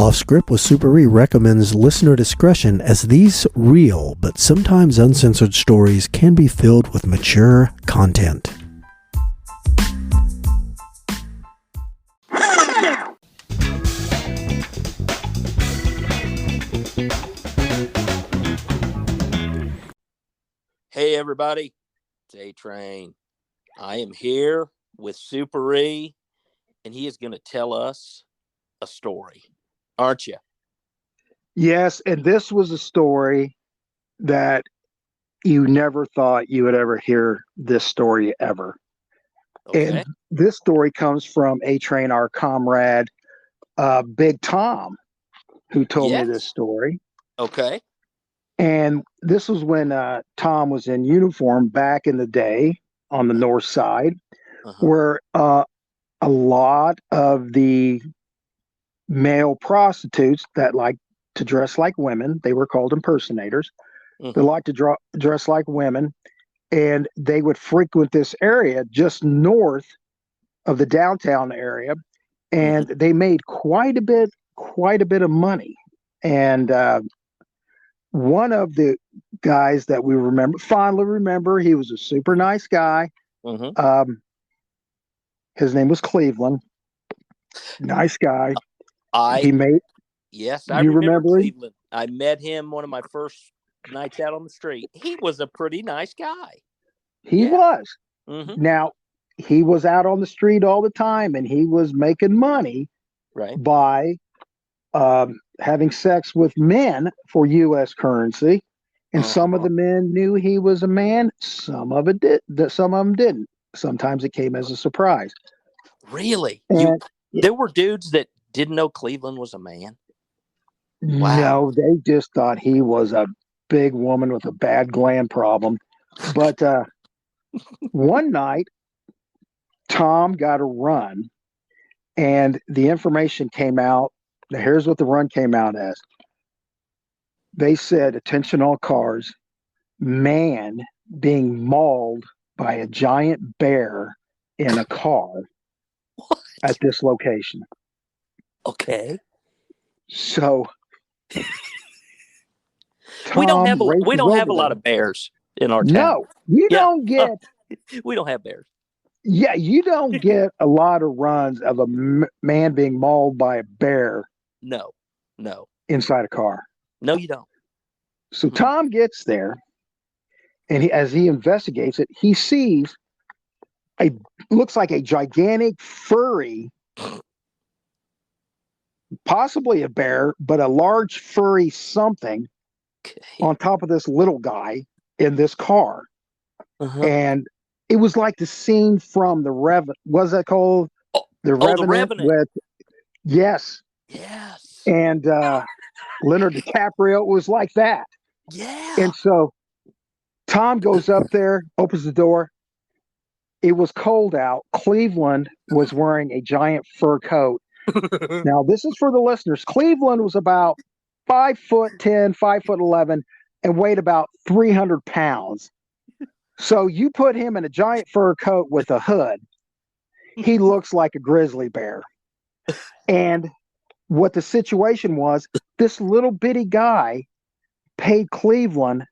Off Script with Super E recommends listener discretion, as these real but sometimes uncensored stories can be filled with mature content. Hey everybody, it's A-Train. I am here with Super E, and he is going to tell us a story, aren't you? Yes, and this was a story that you never thought you would ever hear this story ever. Okay. And this story comes from A-Train, our comrade, Big Tom, who told me this story. Okay. And this was when Tom was in uniform back in the day on the north side, where a lot of the male prostitutes that like to dress like women, they were called impersonators. They like to dress like women, and they would frequent this area just north of the downtown area, and they made quite a bit of money. And one of the guys that we fondly remember, he was a super nice guy. His name was Cleveland. Nice guy. I remember Cleveland. I met him one of my first nights out on the street. He was a pretty nice guy. He was. Now, he was out on the street all the time, and he was making money by having sex with men for U.S. currency. And some of the men knew he was a man. Some of them didn't. Sometimes it came as a surprise. Really? There were dudes that didn't know Cleveland was a man? Wow. No, they just thought he was a big woman with a bad gland problem. But one night, Tom got a run, and the information came out. Here's what the run came out as. They said, attention all cars, man being mauled by a giant bear in a car at this location. Okay. So we don't have a lot of bears in our town. No, you don't get. We don't have bears. Yeah, you don't get a lot of runs of a man being mauled by a bear. No. Inside a car. No, you don't. So Tom gets there, and as he investigates it, he sees looks like a gigantic furry, possibly a bear, but a large furry something on top of this little guy in this car. And it was like the scene from The Revenant. Was that called The Revenant? The Revenant. Yes. And Leonardo DiCaprio was like that. Yeah. And so Tom goes up there, opens the door. It was cold out. Cleveland was wearing a giant fur coat. Now, this is for the listeners. Cleveland was about 5'10", 5'11", and weighed about 300 pounds. So you put him in a giant fur coat with a hood, he looks like a grizzly bear. And what the situation was, this little bitty guy paid Cleveland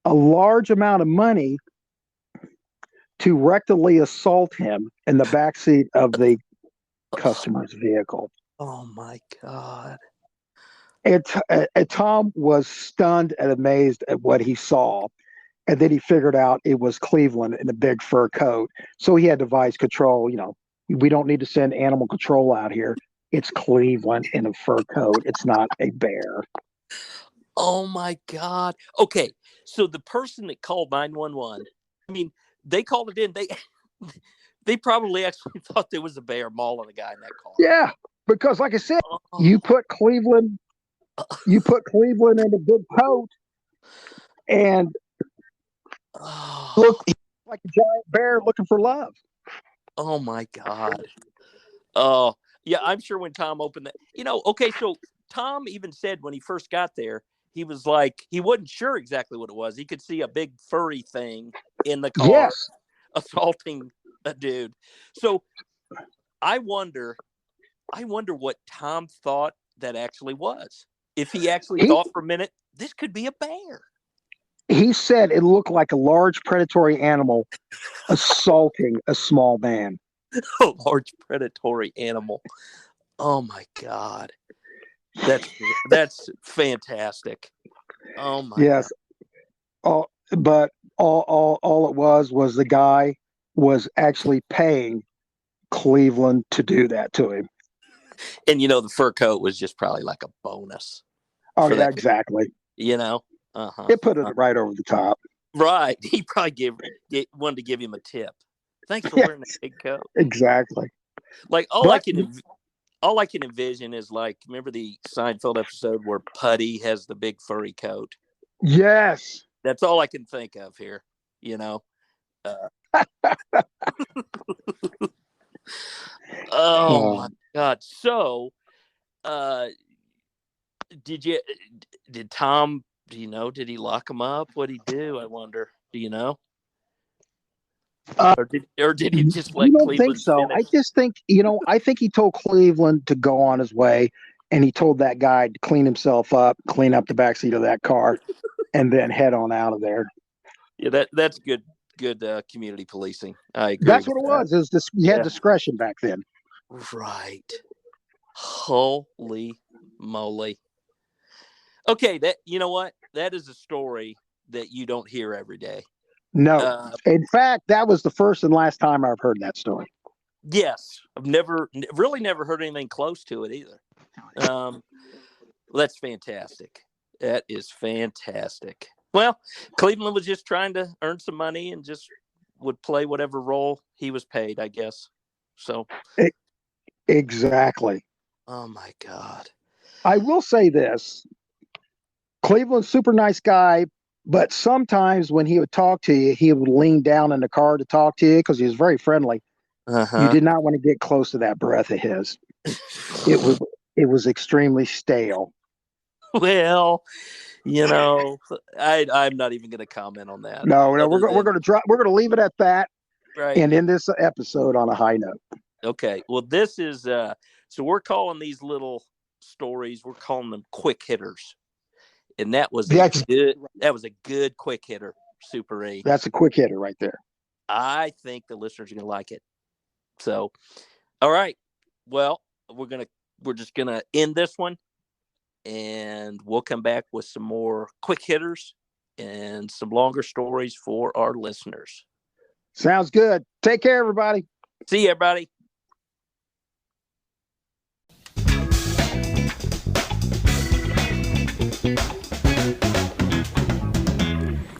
a large amount of money to rectally assault him in the backseat of the customer's vehicle. Oh my God. And Tom was stunned and amazed at what he saw. And then he figured out it was Cleveland in a big fur coat. So he had device control. You know, we don't need to send animal control out here. It's Cleveland in a fur coat. It's not a bear. Oh my God. Okay. So the person that called 911, I mean, they called it in. They probably actually thought there was a bear mauling a guy in that car. Yeah. Because like I said, you put Cleveland in a big coat and look like a giant bear looking for love. Oh my God. Oh, yeah. I'm sure when Tom opened that, okay. So Tom even said when he first got there, he was like, he wasn't sure exactly what it was. He could see a big furry thing in the car assaulting a dude. So I wonder what Tom thought that actually was. If he actually thought for a minute, this could be a bear. He said it looked like a large predatory animal assaulting a small man. A large predatory animal. Oh my God. That's fantastic. Oh my Yes. God. But all it was the guy was actually paying Cleveland to do that to him. And the fur coat was just probably like a bonus. Oh for yeah, that, exactly. Uh-huh. It put it right over the top. Right. He probably wanted to give him a tip. Thanks for wearing that big coat. Exactly. Like all I can envision is like, remember the Seinfeld episode where Putty has the big furry coat? Yes. That's all I can think of here. Oh my God. So, did Tom, did he lock him up? What'd he do? I wonder. Do you know? Or did he just let You don't think Cleveland so? finish? I just think, I think he told Cleveland to go on his way, and he told that guy to clean himself up, clean up the backseat of that car, and then head on out of there. Yeah, that's good community policing. I agree. That's what it was. Is this you had discretion back then? Right. Holy moly. Okay, you know what? That is a story that you don't hear every day. No. In fact, that was the first and last time I've heard that story. Yes. I've never heard anything close to it either. That's fantastic. That is fantastic. Well, Cleveland was just trying to earn some money and just would play whatever role he was paid, I guess. So exactly. Oh my God. I will say this. Cleveland's super nice guy, but sometimes when he would talk to you, he would lean down in the car to talk to you because he was very friendly. You did not want to get close to that breath of his. It was extremely stale. Well, I'm not even going to comment on that. No, we're going to leave it at that. Right. And end this episode on a high note. Okay. Well, this is so we're calling these little stories, we're calling them quick hitters. And that was a good quick hitter, Super E. That's a quick hitter right there. I think the listeners are going to like it. So, all right. Well, we're just going to end this one, and we'll come back with some more quick hitters and some longer stories for our listeners. Sounds good. Take care, everybody. See you, everybody.